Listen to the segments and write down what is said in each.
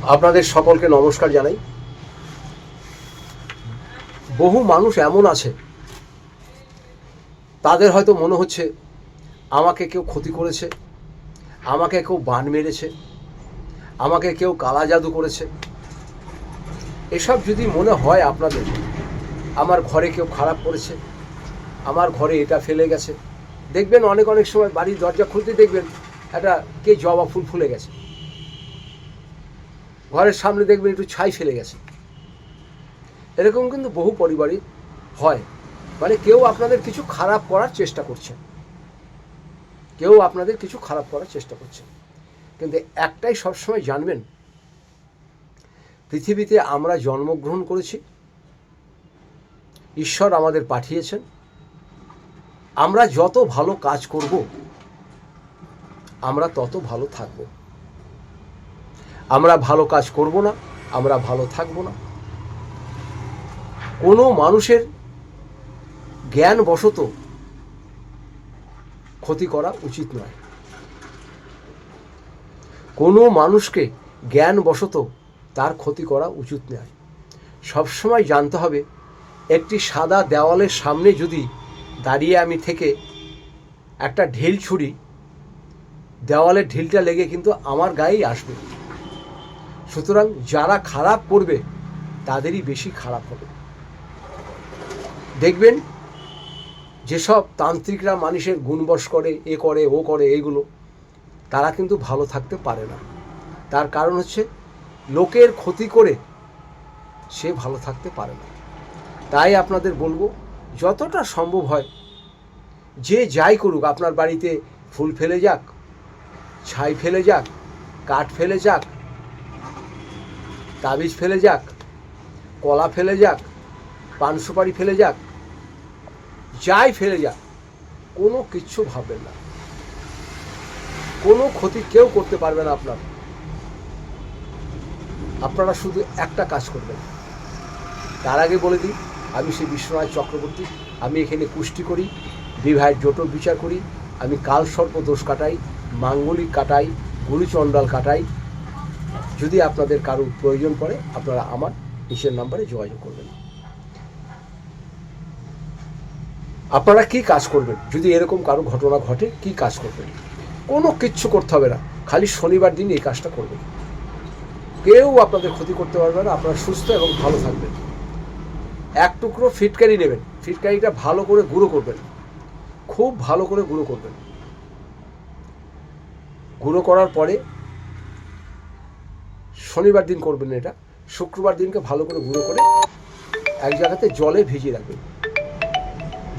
আপনাদের সকলকে নমস্কার জানাই। বহু মানুষ এমন আছে, তাদের হয়তো মনে হচ্ছে আমাকে কেউ ক্ষতি করেছে, আমাকে কেউ বান মেরেছে, আমাকে কেউ কালা জাদু করেছে। এসব যদি মনে হয় আপনাদের, আমার ঘরে কেউ খারাপ করেছে, আমার ঘরে এটা ফেলে গেছে, দেখবেন অনেক অনেক সময় বাড়ির দরজা খুলতে দেখবেন একটা কে জবা ফুল ফুলে গেছে, ঘরের সামনে দেখবেন একটু ছাই ফেলে গেছে। এরকম কিন্তু বহু পরিবারই হয়। মানে কেউ আপনাদের কিছু খারাপ করার চেষ্টা করছে, কেউ আপনাদের কিছু খারাপ করার চেষ্টা করছে। কিন্তু একটাই সবসময় জানবেন, পৃথিবীতে আমরা জন্মগ্রহণ করেছি, ঈশ্বর আমাদের পাঠিয়েছেন। আমরা যত ভালো কাজ করব, আমরা তত ভালো থাকব। আমরা ভালো কাজ করব না, আমরা ভালো থাকব না। কোনো মানুষের জ্ঞানবশত ক্ষতি করা উচিত নয়। কোনো মানুষকে জ্ঞানবশত তার ক্ষতি করা উচিত নয়। সবসময় জানতে হবে, একটি সাদা দেওয়ালের সামনে যদি দাঁড়িয়ে আমি থেকে একটা ঢিল ছুড়ি, দেওয়ালের ঢিলটা লেগে কিন্তু আমার গায়েই আসবে। সুতরাং যারা খারাপ করবে তাদেরই বেশি খারাপ হবে। দেখবেন যেসব তান্ত্রিকরা মানুষের গুণবশ করে, এ করে ও করে, এইগুলো তারা কিন্তু ভালো থাকতে পারে না। তার কারণ হচ্ছে লোকের ক্ষতি করে সে ভালো থাকতে পারে না। তাই আপনাদের বলবো, যতটা সম্ভব হয় যে যাই করুক, আপনার বাড়িতে ফুল ফেলে যাক, ছাই ফেলে যাক, কাঠ ফেলে যাক, তাবিজ ফেলে যাক, কলা ফেলে যাক, পান সুপারি ফেলে যাক, যাই ফেলে যাক, কোনো কিচ্ছু ভাববেন না। কোনো ক্ষতি কেউ করতে পারবে না আপনার। আপনারা শুধু একটা কাজ করবেন। তার আগে বলে দিই, আমি শ্রী বিশ্বনাথ চক্রবর্তী। আমি এখানে কুষ্টি করি, বিবাহের জটক বিচার করি, আমি কাল সর্প দোষ কাটাই, মাঙ্গলিক কাটাই, গুরুচণ্ডাল কাটাই। যদি আপনাদের কারো প্রয়োজন পড়ে, আপনারা আমার নিচের নাম্বারে যোগাযোগ করবেন। আপনারা কি কাজ করবেন যদি এরকম কারো ঘটনা ঘটে? কি কাজ করবেন? কোনো কিচ্ছু করতে হবে না, খালি শনিবার দিন এই কাজটা করবেন। কেউ আপনাদের ক্ষতি করতে পারবে না। আপনারা সুস্থ এবং ভালো থাকবেন। এক টুকরো ফিটকারি নেবেন, ফিটকারিটা ভালো করে গুঁড়ো করবেন, খুব ভালো করে গুঁড়ো করবেন। গুঁড়ো করার পরে শনিবার দিন করবেন এটা, শুক্রবার দিনকে ভালো করে গুঁড়ো করে এক জায়গাতে জলে ভিজিয়ে রাখবেন।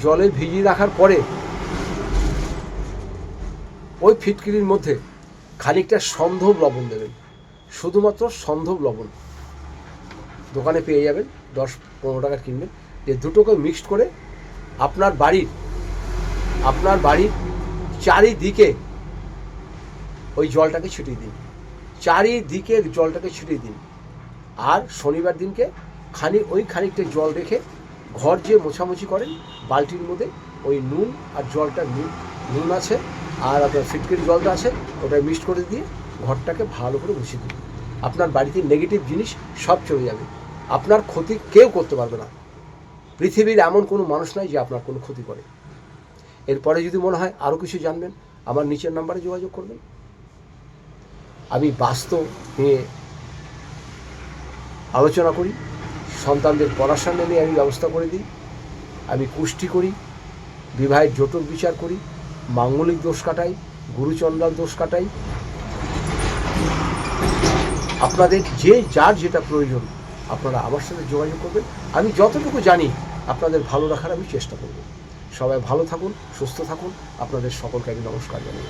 জলে ভিজিয়ে রাখার পরে ওই ফিটকিরির মধ্যে খানিকটা সন্ধব লবণ দেবেন, শুধুমাত্র সন্ধব লবণ। দোকানে পেয়ে যাবেন, 10-15 টাকা কিনবেন। যে দুটোকে মিক্সড করে আপনার বাড়ির চারিদিকে ওই জলটাকে ছিটিয়ে দিন, চারিদিকে জলটাকে ছিটিয়ে দিন। আর শনিবার দিনকে খানিকটা জল রেখে ঘর যে মোছামুছি করেন, বালতির মধ্যে ওই নুন আর জলটা, নুন আছে আর আপনার ফিটকিরি জলটা আছে, ওটা মিক্সড করে দিয়ে ঘরটাকে ভালো করে মুছিয়ে দিন। আপনার বাড়িতে নেগেটিভ জিনিস সব চলে যাবে। আপনার ক্ষতি কেউ করতে পারবে না। পৃথিবীর এমন কোনো মানুষ নাই যে আপনার কোনো ক্ষতি করে। এরপরে যদি মনে হয় আরও কিছু জানবেন, আমার নিচের নাম্বারে যোগাযোগ করবেন। আমি বাস্তু নিয়ে আলোচনা করি, সন্তানদের পড়াশোনা নিয়ে আমি ব্যবস্থা করে দিই। আমি কুষ্টি করি, বিবাহের জটক বিচার করি, মাঙ্গলিক দোষ কাটাই, গুরুচণ্ডাল দোষ কাটাই। আপনাদের যার যেটা প্রয়োজন আপনারা আমার সাথে যোগাযোগ করবেন। আমি যতটুকু জানি আপনাদের ভালো রাখার আমি চেষ্টা করব। সবাই ভালো থাকুন, সুস্থ থাকুন। আপনাদের সকলকে আমি নমস্কার জানাই।